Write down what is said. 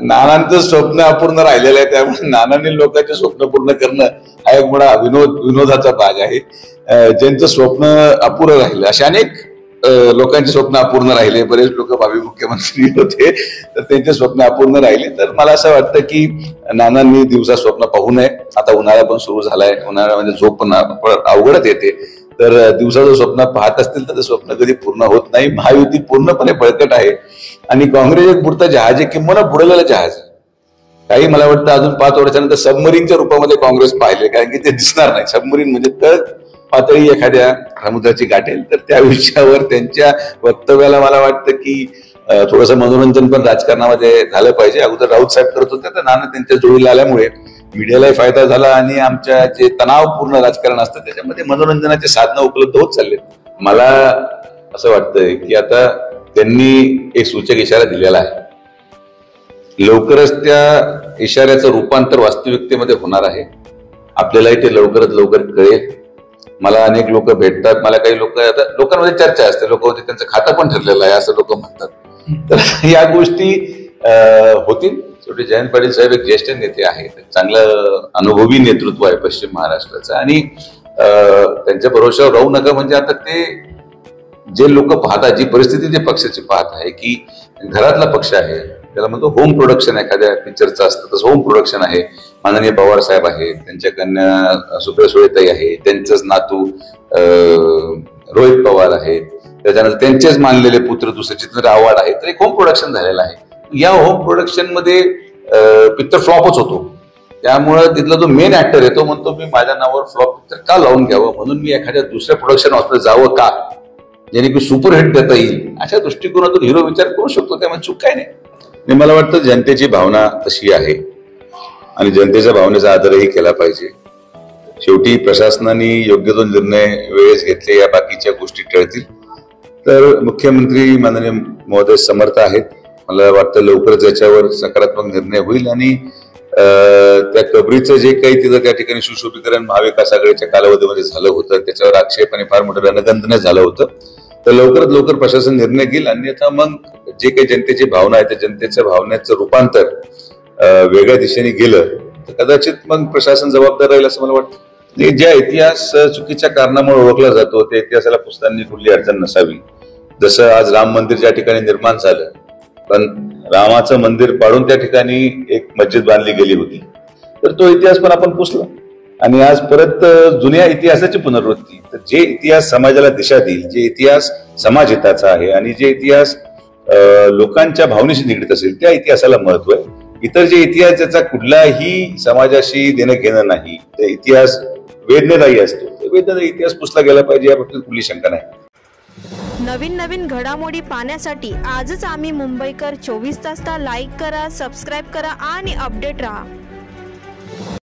नानांचं स्वप्न अपूर्ण राहिलेलं आहे, त्यामुळे नानांनी लोकांचे स्वप्न पूर्ण करणं हा एक मोठा विनोदाचा भाग आहे. ज्यांचं स्वप्न अपुरं राहिलं अशा अनेक लोकांचे स्वप्न अपूर्ण राहिले. बरेच लोक भावी मुख्यमंत्री होते तर त्यांचे स्वप्न अपूर्ण राहिले. तर मला असं वाटतं की नानांनी दिवसा स्वप्न पाहू नये. आता उन्हाळा पण सुरू झालाय, उन्हाळ्यामध्ये झोप पण अवघडच येते. तर दिवसाचं स्वप्न पाहत असतील तर ते स्वप्न कधी पूर्ण होत नाही. महायुती पूर्णपणे बळकट आहे आणि काँग्रेस एक पुढचं जहाज आहे, किंवा बुडलेलं जहाज. काही मला वाटतं अजून 5 वर्षानंतर सबमरीनच्या रूपामध्ये काँग्रेस पाहिले, कारण की ते दिसणार नाही. सबमरीन म्हणजे तळ पातळी एखाद्या समुद्राची गाठेल. तर त्या विषयावर त्यांच्या वक्तव्याला मला वाटतं की थोडंसं मनोरंजन पण राजकारणामध्ये झालं पाहिजे. अगोदर राऊत साहेब करत होते तर नाना त्यांच्या जोडीला आल्यामुळे मीडियालाही फायदा झाला आणि आमच्या जे तणावपूर्ण राजकारण असतं त्याच्यामध्ये मनोरंजनाचे साधनं उपलब्ध होत चालले. मला असं वाटतंय की आता त्यांनी एक सूचक इशारा दिलेला आहे. लवकरच त्या इशाऱ्याचं रूपांतर वास्तविकतेमध्ये होणार आहे. आपल्यालाही ते लवकरात लवकर कळेल. मला अनेक लोक भेटतात. मला काही लोक, आता लोकांमध्ये चर्चा असते, लोक होते त्यांचं खातं पण ठरलेलं आहे असं लोक म्हणतात. तर या गोष्टी होतील. शेवटी जयंत पाटील साहेब एक ज्येष्ठ नेते आहेत, चांगलं अनुभवी नेतृत्व आहे पश्चिम महाराष्ट्राचं आणि त्यांच्या भरोशावर राहू नका. म्हणजे आता ते जे लोक पाहतात, जी परिस्थिती ते पक्षाची पाहत आहे की घरातला पक्ष आहे, त्याला म्हणतो होम प्रोडक्शन एखाद्या पिक्चरचं असतं तसं होम प्रोडक्शन आहे. माननीय पवार साहेब आहेत, त्यांच्या कन्या सुप्रिया सुळेताई आहे, त्यांचंच नातू रोहित पवार आहेत, त्याच्यानंतर त्यांचेच मानलेले पुत्र दुसरे जितेंद्र आव्हाड आहेत. तर एक होम प्रोडक्शन झालेलं आहे. या होम प्रोडक्शन मध्ये पिक्चर फ्लॉपच होतो. त्यामुळं तिथला जो मेन ऍक्टर आहे तो म्हणतो मी माझ्या नावावर फ्लॉप पिक्चर का लावून घ्यावं, म्हणून मी एखाद्या दुसऱ्या प्रोडक्शन हाऊसमध्ये जावं का, जेणेकरून सुपरहिट देता येईल. अशा दृष्टिकोनातून हिरो विचार करू शकतो, त्यामुळे चूक काय नाही. मला वाटतं जनतेची भावना तशी आहे आणि जनतेच्या भावनेचा आदरही केला पाहिजे. शेवटी प्रशासनाने योग्य तो निर्णय वेळेस घेतले, या बाकीच्या गोष्टी टळतील. तर मुख्यमंत्री माननीय महोदय समर्थ आहेत. मला वाटतं लवकरच याच्यावर सकारात्मक निर्णय होईल आणि त्या कबरीचं जे काही तिथं त्या ठिकाणी सुशोभीकरण महाविकास आघाडीच्या कालावधीमध्ये झालं होतं त्याच्यावर आक्षेप आणि फार मोठं रणगंधन झालं होतं. तर लवकरात लवकर प्रशासन निर्णय घेईल. अन्यथा मग जे काही जनतेची भावना आहे त्या जनतेच्या भावनेचं रूपांतर वेगळ्या दिशेने गेलं तर कदाचित मग प्रशासन जबाबदार राहील असं मला वाटतं. ज्या इतिहास चुकीच्या कारणामुळे ओळखला जातो त्या इतिहासाला पुसताना कुठली अडचण नसावी. जसं आज राम मंदिर ज्या ठिकाणी निर्माण झालं, पण रामाचं मंदिर पाडून त्या ठिकाणी एक मस्जिद बांधली गेली होती, तर तो इतिहास पण आपण पुसला आणि आज परत जुन्या इतिहासाची पुनरावृत्ती. तर जे इतिहास समाजाला दिशा देईल, जे इतिहास समाजहिताचा आहे आणि जे इतिहास लोकांच्या भावनेशी निगडीत असेल त्या इतिहासाला महत्व आहे. इतर जे इतिहास ज्याचा कुठलाही समाजाशी देणं घेणं नाही, ते इतिहास वेदनादायी असतो. वेदनादायी इतिहास पुसला गेला पाहिजे, या बाबतीत कुठली शंका नाही. नवीन नवीन घडामोडी पाहण्यासाठी आजच आम्ही मुंबईकर 24 तासला लाईक करा, सबस्क्राईब करा आणि अपडेट रहा.